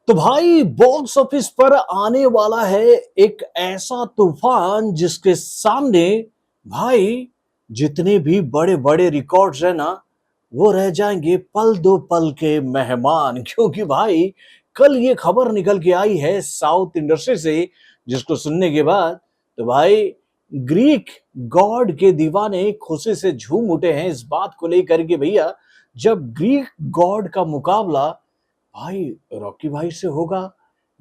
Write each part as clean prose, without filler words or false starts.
तो भाई box office पर आने वाला है एक ऐसा तूफान जिसके सामने भाई जितने भी बड़े बड़े रिकॉर्ड्स है ना वो रह जाएंगे पल दो पल के मेहमान क्योंकि भाई कल ये खबर निकल के आई है साउथ इंडस्ट्री से जिसको सुनने के बाद तो भाई ग्रीक गॉड के दीवाने खुशी से झूम उठे हैं इस बात को लेकर के भैया जब ग्रीक गॉड का मुकाबला भाई रॉकी भाई से होगा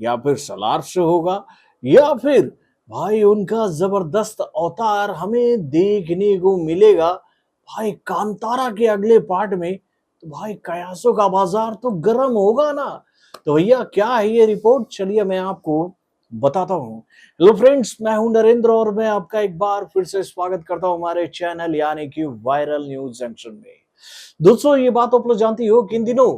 या फिर सलार से होगा या फिर भाई उनका जबरदस्त अवतार हमें देखने को मिलेगा भाई कांतारा के अगले पार्ट में तो भाई कयासों का बाजार तो गर्म होगा ना। तो भैया क्या है ये रिपोर्ट, चलिए मैं आपको बताता हूँ। हेलो फ्रेंड्स, मैं हूं नरेंद्र और मैं आपका एक बार फिर से स्वागत करता हूं हमारे चैनल यानी कि वायरल न्यूज जंक्शन में। दोस्तों ये बात आप लोग जानती हो कि इन दिनों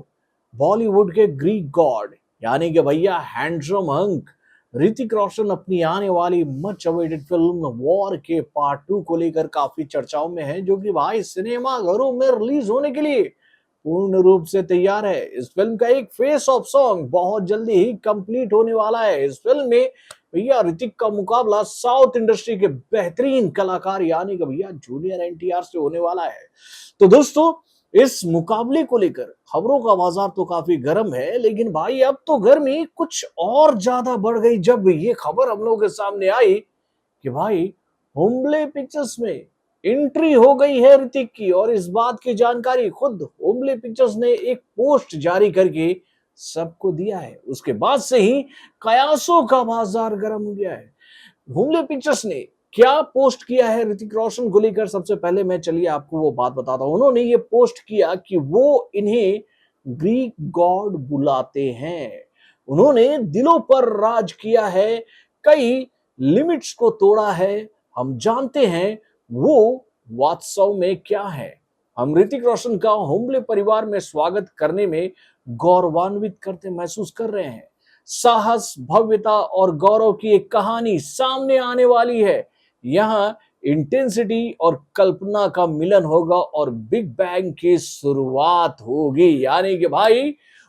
बॉलीवुड के ग्रीक गॉड यानी कि भैया हैंडसम हंक ऋतिक रोशन अपनी आने वाली मच अवेटेड फिल्म वॉर के पार्ट 2 को लेकर काफी चर्चाओं में है, जो कि भाई सिनेमा घरों में रिलीज होने के लिए पूर्ण रूप से तैयार है। इस फिल्म का एक फेस ऑफ सॉन्ग बहुत जल्दी ही कंप्लीट होने वाला है। इस फिल्म में भैया ऋतिक का मुकाबला साउथ इंडस्ट्री के बेहतरीन कलाकार यानी कि भैया जूनियर एनटीआर से होने वाला है। तो दोस्तों इस मुकाबले को लेकर खबरों का बाजार तो काफी गर्म है, लेकिन भाई अब तो गर्मी कुछ और ज्यादा बढ़ गई जब ये खबर हम लोगों के सामने आई कि भाई होमले पिक्चर्स में एंट्री हो गई है ऋतिक की। और इस बात की जानकारी खुद होमले पिक्चर्स ने एक पोस्ट जारी करके सबको दिया है। उसके बाद से ही कयासों का बाजार गर्म हो गया है। होमले पिक्चर्स ने क्या पोस्ट किया है ऋतिक रोशन को लेकर, सबसे पहले मैं चलिए आपको वो बात बताता हूं। उन्होंने ये पोस्ट किया कि वो इन्हें ग्रीक गॉड बुलाते हैं, उन्होंने दिलों पर राज किया है, कई लिमिट्स को तोड़ा है, हम जानते हैं वो वास्तव में क्या है। हम ऋतिक रोशन का होमले परिवार में स्वागत करने में गौरवान्वित करते महसूस कर रहे हैं। साहस, भव्यता और गौरव की एक कहानी सामने आने वाली है। यहाँ इंटेंसिटी और कल्पना का मिलन होगा और बिग बैंग की शुरुआत होगी। यानी कि भाई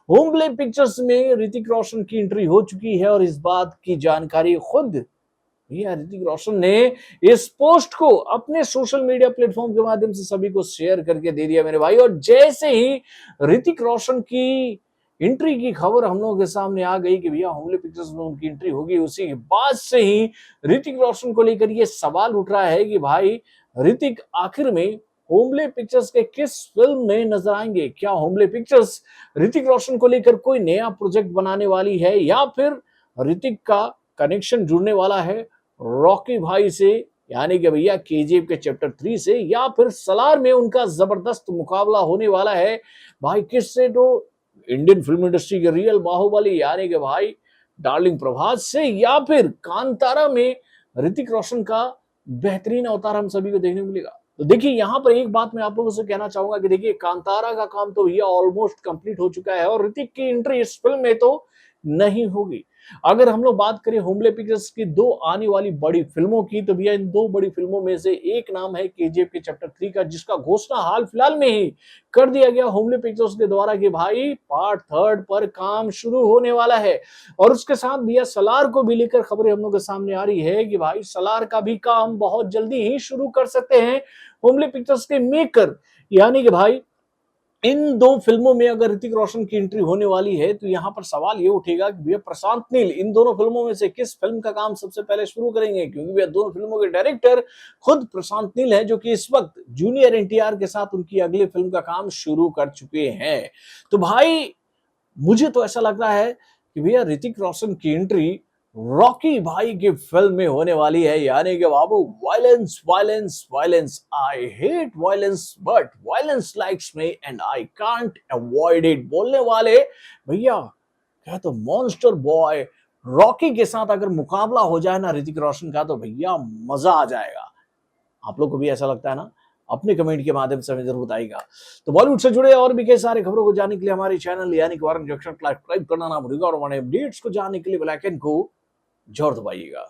होमले पिक्चर्स में ऋतिक रोशन की एंट्री हो चुकी है और इस बात की जानकारी खुद भैया ऋतिक रोशन ने इस पोस्ट को अपने सोशल मीडिया प्लेटफॉर्म के माध्यम से सभी को शेयर करके दे दिया मेरे भाई। और जैसे ही ऋतिक रोशन की एंट्री की खबर हम लोगों के सामने आ गई कि भैया होमले पिक्चर्स में उनकी एंट्री होगी, उसी के बाद से ही ऋतिक रोशन को लेकर ये सवाल उठ रहा है कि भाई ऋतिक आखिर में होमले पिक्चर्स के किस फिल्म में नजर आएंगे। क्या होमले पिक्चर्स ऋतिक रोशन को लेकर कोई नया प्रोजेक्ट बनाने वाली है या फिर ऋतिक का कनेक्शन जुड़ने वाला है रॉकी भाई से यानी कि भैया केजीएफ के चैप्टर 3 से, या फिर सलार में उनका जबरदस्त मुकाबला होने वाला है भाई किससे, तो इंडियन फिल्म इंडस्ट्री के रियल बाहुबली यानी कि भाई डार्लिंग प्रभास से, या फिर कांतारा में ऋतिक रोशन का बेहतरीन अवतार हम सभी को देखने को मिलेगा। तो देखिए यहाँ पर एक बात मैं आप लोगों से कहना चाहूंगा कि देखिए कांतारा का काम तो भैया ऑलमोस्ट कंप्लीट हो चुका है और ऋतिक की एंट्री इस फिल्म में तो नहीं होगी। अगर हम लोग बात करें होमले पिक्चर्स की दो आने वाली बड़ी फिल्मों की, तो भैया इन दो बड़ी फिल्मों में से एक नाम है केजीएफ के चैप्टर 3 का, जिसका घोषणा हाल फिलहाल में ही कर दिया गया होमले पिक्चर्स के द्वारा कि भाई पार्ट 3 पर काम शुरू होने वाला है। और उसके साथ भैया सलार को भी लेकर खबरें हम लोग के सामने आ रही है कि भाई सलार का भी काम बहुत जल्दी ही शुरू कर सकते हैं होमले पिक्चर्स के मेकर। यानी कि भाई इन दो फिल्मों में अगर ऋतिक रोशन की एंट्री होने वाली है तो यहाँ पर सवाल ये उठेगा कि भैया प्रशांत नील इन दोनों फिल्मों में से किस फिल्म का काम सबसे पहले शुरू करेंगे, क्योंकि भैया दोनों फिल्मों के डायरेक्टर खुद प्रशांत नील है, जो कि इस वक्त जूनियर एनटीआर के साथ उनकी अगली फिल्म का काम शुरू कर चुके हैं। तो भाई मुझे तो ऐसा लग रहा है कि भैया ऋतिक रोशन की एंट्री रॉकी भाई की फिल्म में होने वाली है। यानी कि बाबू violence violence violence, I hate violence but violence likes me and I can't avoid it बोलने वाले भैया क्या तो मॉन्स्टर बॉय रॉकी के साथ अगर मुकाबला हो जाए ना ऋतिक रोशन का तो भैया मजा आ जाएगा। आप लोग को भी ऐसा लगता है ना? अपने कमेंट के माध्यम से हमें जरूर बताइएगा। तो बॉलीवुड से जुड़े और भी कई सारे खबरों को जानने के लिए हमारे चैनल यानी कि वायरल जंक्शन सब्सक्राइब करना ना भूलिएगा और हमारे अपडेट्स को जानने के लिए बेल आइकन को जोर दबाइएगा।